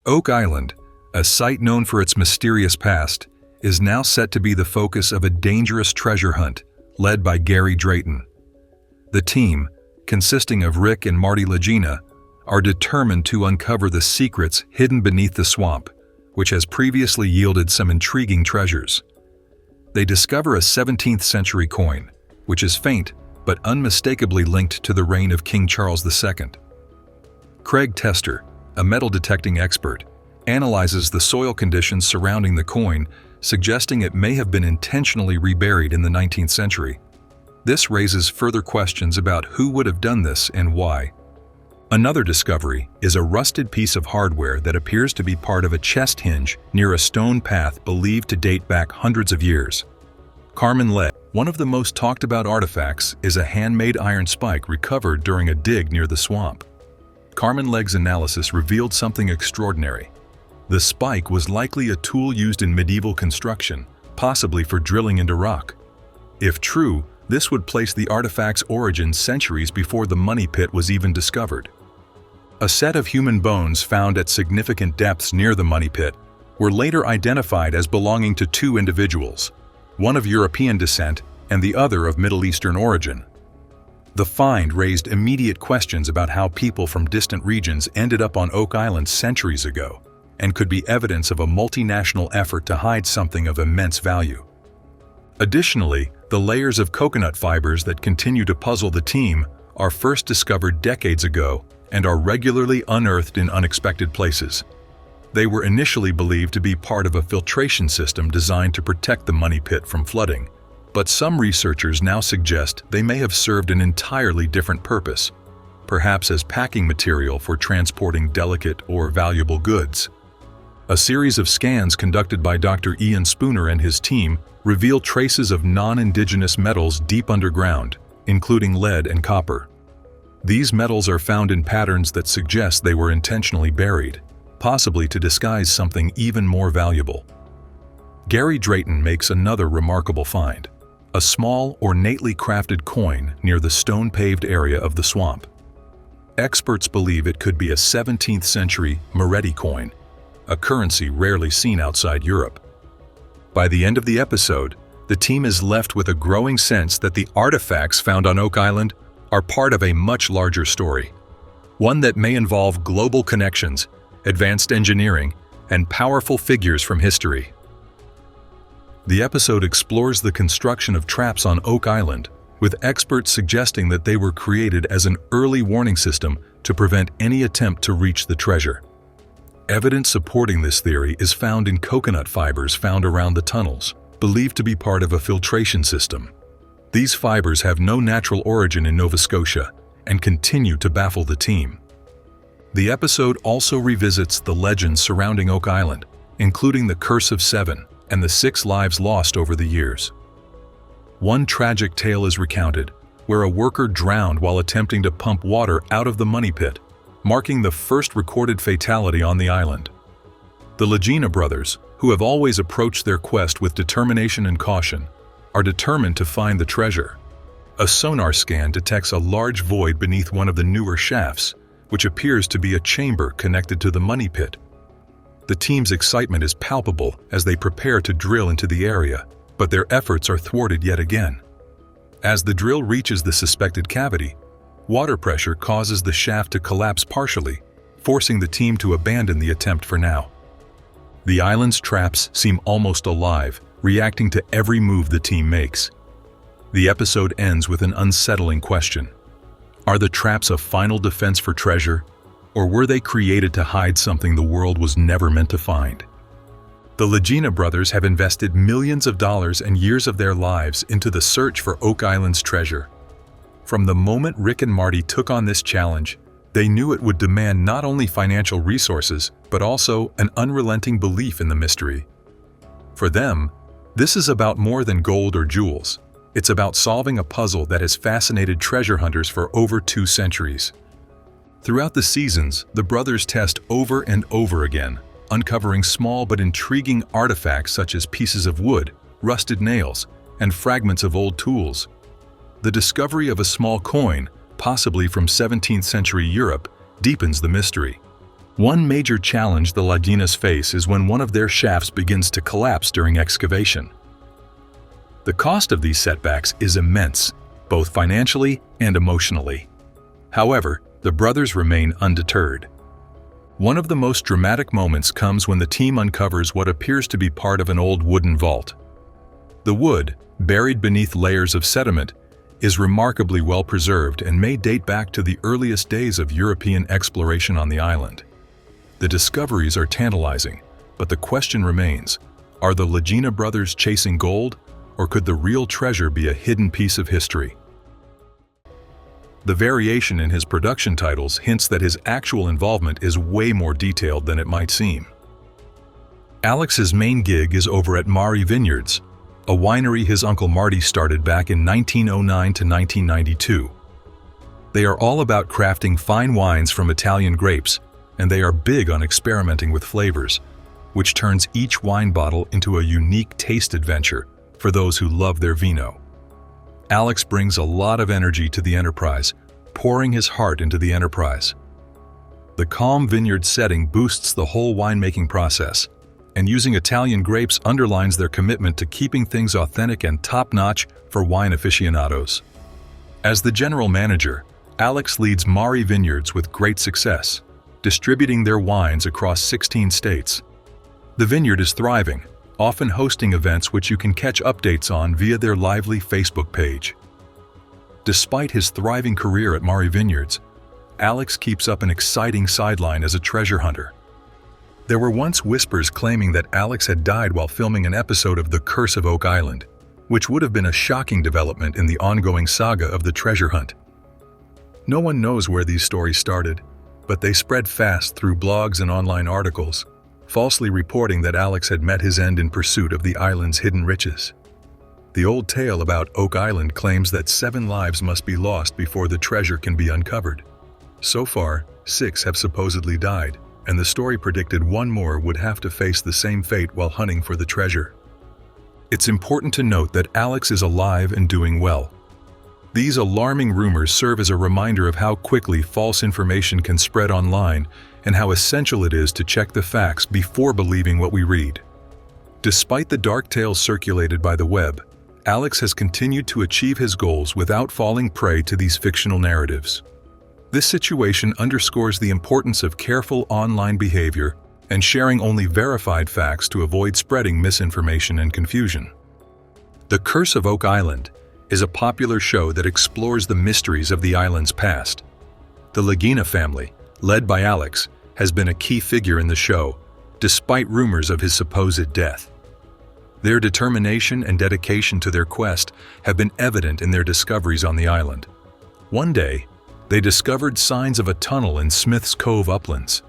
Oak Island, a site known for its mysterious past, is now set to be the focus of a dangerous treasure hunt led by Gary Drayton. The team, consisting of Rick and Marty Lagina, are determined to uncover the secrets hidden beneath the swamp, which has previously yielded some intriguing treasures. They discover a 17th century coin, which is faint but unmistakably linked to the reign of King Charles II. Craig Tester, a metal detecting expert, analyzes the soil conditions surrounding the coin, suggesting it may have been intentionally reburied in the 19th century. This raises further questions about who would have done this and why. Another discovery is a rusted piece of hardware that appears to be part of a chest hinge near a stone path believed to date back hundreds of years. Carmen lead. One of the most talked about artifacts is a handmade iron spike recovered during a dig near the swamp. Carmen Leg's analysis revealed something extraordinary. The spike was likely a tool used in medieval construction, possibly for drilling into rock. If true, this would place the artifact's origin centuries before the money pit was even discovered. A set of human bones found at significant depths near the money pit were later identified as belonging to two individuals, one of European descent and the other of Middle Eastern origin. The find raised immediate questions about how people from distant regions ended up on Oak Island centuries ago, and could be evidence of a multinational effort to hide something of immense value. Additionally, the layers of coconut fibers that continue to puzzle the team are first discovered decades ago and are regularly unearthed in unexpected places. They were initially believed to be part of a filtration system designed to protect the money pit from flooding, but some researchers now suggest they may have served an entirely different purpose, perhaps as packing material for transporting delicate or valuable goods. A series of scans conducted by Dr. Ian Spooner and his team reveal traces of non-indigenous metals deep underground, including lead and copper. These metals are found in patterns that suggest they were intentionally buried, possibly to disguise something even more valuable. Gary Drayton makes another remarkable find: a small, ornately crafted coin near the stone-paved area of the swamp. Experts believe it could be a 17th century Moretti coin, a currency rarely seen outside Europe. By the end of the episode, the team is left with a growing sense that the artifacts found on Oak Island are part of a much larger story, one that may involve global connections, advanced engineering, and powerful figures from history. The episode explores the construction of traps on Oak Island, with experts suggesting that they were created as an early warning system to prevent any attempt to reach the treasure. Evidence supporting this theory is found in coconut fibers found around the tunnels, believed to be part of a filtration system. These fibers have no natural origin in Nova Scotia and continue to baffle the team. The episode also revisits the legends surrounding Oak Island, including the Curse of Seven and the 6 lives lost over the years. One tragic tale is recounted, where a worker drowned while attempting to pump water out of the money pit, marking the first recorded fatality on the island. The Lagina brothers, who have always approached their quest with determination and caution, are determined to find the treasure. A sonar scan detects a large void beneath one of the newer shafts, which appears to be a chamber connected to the money pit. The team's excitement is palpable as they prepare to drill into the area, but their efforts are thwarted yet again. As the drill reaches the suspected cavity, water pressure causes the shaft to collapse partially, forcing the team to abandon the attempt for now. The island's traps seem almost alive, reacting to every move the team makes. The episode ends with an unsettling question. Are the traps a final defense for treasure, or were they created to hide something the world was never meant to find? The Lagina brothers have invested millions of dollars and years of their lives into the search for Oak Island's treasure. From the moment Rick and Marty took on this challenge, they knew it would demand not only financial resources, but also an unrelenting belief in the mystery. For them, this is about more than gold or jewels. It's about solving a puzzle that has fascinated treasure hunters for over 2 centuries. Throughout the seasons, the brothers test over and over again, uncovering small but intriguing artifacts such as pieces of wood, rusted nails, and fragments of old tools. The discovery of a small coin, possibly from 17th century Europe, deepens the mystery. One major challenge the Laginas face is when one of their shafts begins to collapse during excavation. The cost of these setbacks is immense, both financially and emotionally. However, the brothers remain undeterred. One of the most dramatic moments comes when the team uncovers what appears to be part of an old wooden vault. The wood, buried beneath layers of sediment, is remarkably well preserved and may date back to the earliest days of European exploration on the island. The discoveries are tantalizing, but the question remains, are the Lagena brothers chasing gold, or could the real treasure be a hidden piece of history? The variation in his production titles hints that his actual involvement is way more detailed than it might seem. Alex's main gig is over at Mari Vineyards, a winery his uncle Marty started back in 1909 to 1992. They are all about crafting fine wines from Italian grapes, and they are big on experimenting with flavors, which turns each wine bottle into a unique taste adventure for those who love their vino. Alex brings a lot of energy to the enterprise, pouring his heart into the enterprise. The calm vineyard setting boosts the whole winemaking process, and using Italian grapes underlines their commitment to keeping things authentic and top-notch for wine aficionados. As the general manager, Alex leads Mari Vineyards with great success, distributing their wines across 16 states. The vineyard is thriving, often hosting events which you can catch updates on via their lively Facebook page. Despite his thriving career at Mari Vineyards, Alex keeps up an exciting sideline as a treasure hunter. There were once whispers claiming that Alex had died while filming an episode of The Curse of Oak Island, which would have been a shocking development in the ongoing saga of the treasure hunt. No one knows where these stories started, but they spread fast through blogs and online articles, falsely reporting that Alex had met his end in pursuit of the island's hidden riches. The old tale about Oak Island claims that 7 lives must be lost before the treasure can be uncovered. So far, 6 have supposedly died, and the story predicted 1 more would have to face the same fate while hunting for the treasure. It's important to note that Alex is alive and doing well. These alarming rumors serve as a reminder of how quickly false information can spread online and how essential it is to check the facts before believing what we read. Despite the dark tales circulated by the web, Alex has continued to achieve his goals without falling prey to these fictional narratives. This situation underscores the importance of careful online behavior and sharing only verified facts to avoid spreading misinformation and confusion. The Curse of Oak Island is a popular show that explores the mysteries of the island's past. The Lagena family, led by Alex, has been a key figure in the show, despite rumors of his supposed death. Their determination and dedication to their quest have been evident in their discoveries on the island. One day, they discovered signs of a tunnel in Smith's Cove uplands,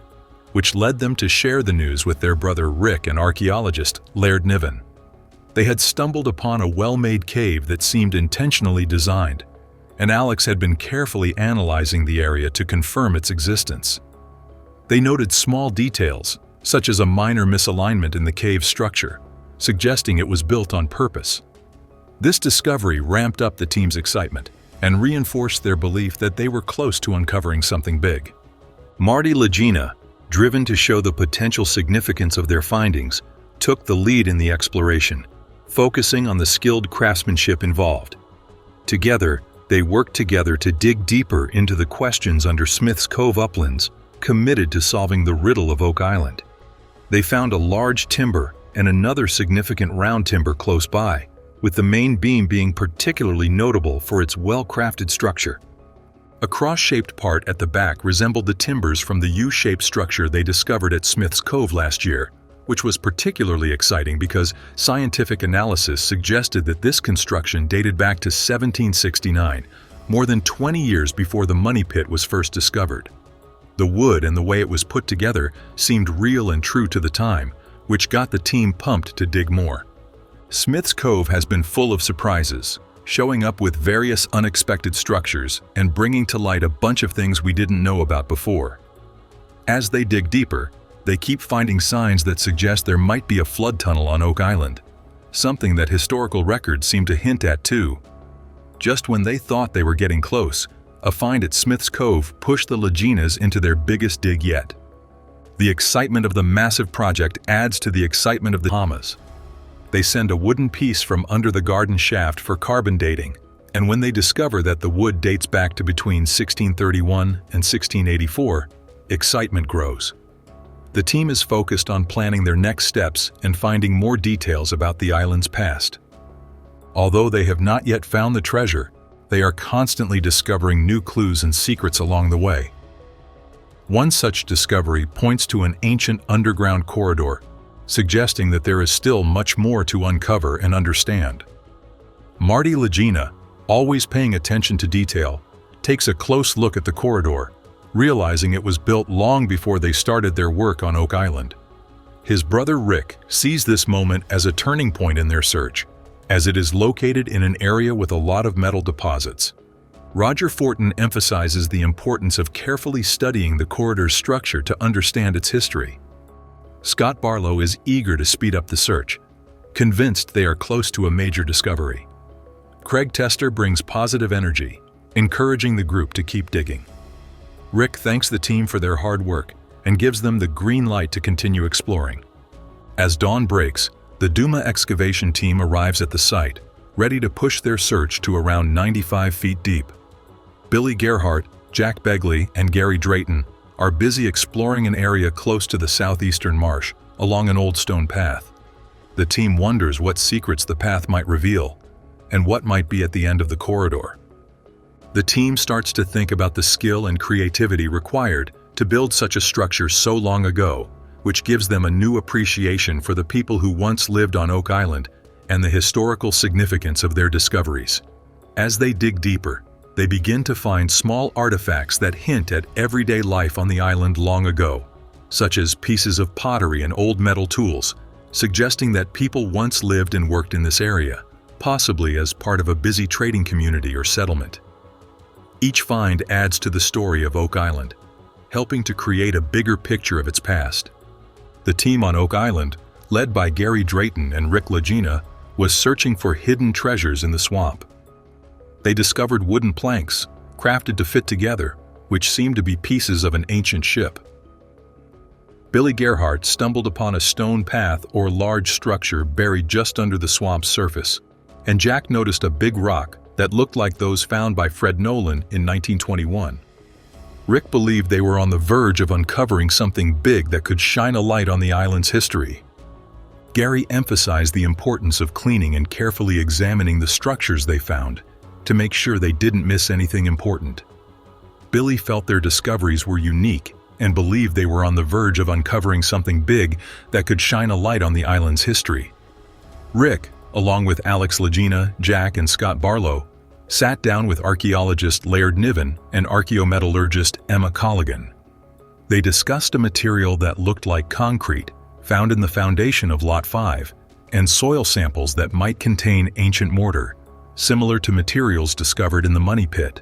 which led them to share the news with their brother Rick and archaeologist Laird Niven. They had stumbled upon a well-made cave that seemed intentionally designed, and Alex had been carefully analyzing the area to confirm its existence. They noted small details, such as a minor misalignment in the cave's structure, suggesting it was built on purpose. This discovery ramped up the team's excitement and reinforced their belief that they were close to uncovering something big. Marty Lagena, driven to show the potential significance of their findings, took the lead in the exploration, focusing on the skilled craftsmanship involved. Together, they worked together to dig deeper into the questions under Smith's Cove uplands, committed to solving the riddle of Oak Island. They found a large timber and another significant round timber close by, with the main beam being particularly notable for its well-crafted structure. A cross-shaped part at the back resembled the timbers from the U-shaped structure they discovered at Smith's Cove last year, which was particularly exciting because scientific analysis suggested that this construction dated back to 1769, more than 20 years before the money pit was first discovered. The wood and the way it was put together seemed real and true to the time, which got the team pumped to dig more. Smith's Cove has been full of surprises, showing up with various unexpected structures and bringing to light a bunch of things we didn't know about before. As they dig deeper, they keep finding signs that suggest there might be a flood tunnel on Oak Island, something that historical records seem to hint at too. Just when they thought they were getting close, a find at Smith's Cove pushed the Laginas into their biggest dig yet. The excitement of the massive project adds to the excitement of the Bahamas. They send a wooden piece from under the garden shaft for carbon dating, and when they discover that the wood dates back to between 1631 and 1684, excitement grows. The team is focused on planning their next steps and finding more details about the island's past. Although they have not yet found the treasure, they are constantly discovering new clues and secrets along the way. One such discovery points to an ancient underground corridor, suggesting that there is still much more to uncover and understand. Marty Lagina, always paying attention to detail, takes a close look at the corridor, realizing it was built long before they started their work on Oak Island. His brother Rick sees this moment as a turning point in their search, as it is located in an area with a lot of metal deposits. Roger Fortin emphasizes the importance of carefully studying the corridor's structure to understand its history. Scott Barlow is eager to speed up the search, convinced they are close to a major discovery. Craig Tester brings positive energy, encouraging the group to keep digging. Rick thanks the team for their hard work and gives them the green light to continue exploring. As dawn breaks, the Duma excavation team arrives at the site, ready to push their search to around 95 feet deep. Billy Gerhardt, Jack Begley, and Gary Drayton are busy exploring an area close to the southeastern marsh, along an old stone path. The team wonders what secrets the path might reveal, and what might be at the end of the corridor. The team starts to think about the skill and creativity required to build such a structure so long ago, which gives them a new appreciation for the people who once lived on Oak Island and the historical significance of their discoveries. As they dig deeper, they begin to find small artifacts that hint at everyday life on the island long ago, such as pieces of pottery and old metal tools, suggesting that people once lived and worked in this area, possibly as part of a busy trading community or settlement. Each find adds to the story of Oak Island, helping to create a bigger picture of its past. The team on Oak Island, led by Gary Drayton and Rick Lagina, was searching for hidden treasures in the swamp. They discovered wooden planks, crafted to fit together, which seemed to be pieces of an ancient ship. Billy Gerhardt stumbled upon a stone path or large structure buried just under the swamp's surface, and Jack noticed a big rock that looked like those found by Fred Nolan in 1921. Rick believed they were on the verge of uncovering something big that could shine a light on the island's history. Gary emphasized the importance of cleaning and carefully examining the structures they found to make sure they didn't miss anything important. Billy felt their discoveries were unique and believed they were on the verge of uncovering something big that could shine a light on the island's history. Rick, along with Alex Lagina, Jack, and Scott Barlow, sat down with archaeologist Laird Niven and archaeometallurgist Emma Colligan. They discussed a material that looked like concrete found in the foundation of Lot 5 and soil samples that might contain ancient mortar, similar to materials discovered in the Money Pit.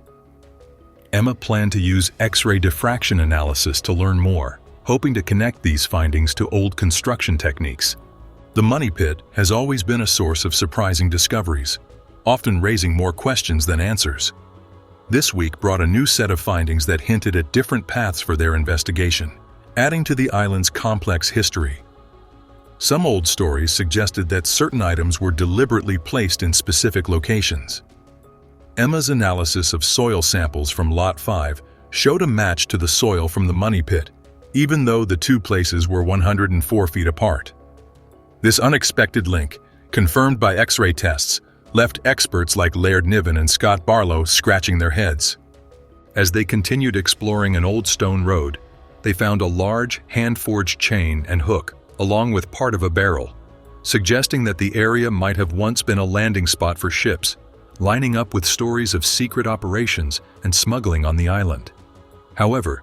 Emma planned to use X-ray diffraction analysis to learn more, hoping to connect these findings to old construction techniques. The Money Pit has always been a source of surprising discoveries, often raising more questions than answers. This week brought a new set of findings that hinted at different paths for their investigation, adding to the island's complex history. Some old stories suggested that certain items were deliberately placed in specific locations. Emma's analysis of soil samples from Lot 5 showed a match to the soil from the Money Pit, even though the two places were 104 feet apart. This unexpected link, confirmed by X-ray tests, left experts like Laird Niven and Scott Barlow scratching their heads. As they continued exploring an old stone road, they found a large, hand-forged chain and hook, along with part of a barrel, suggesting that the area might have once been a landing spot for ships, lining up with stories of secret operations and smuggling on the island. However,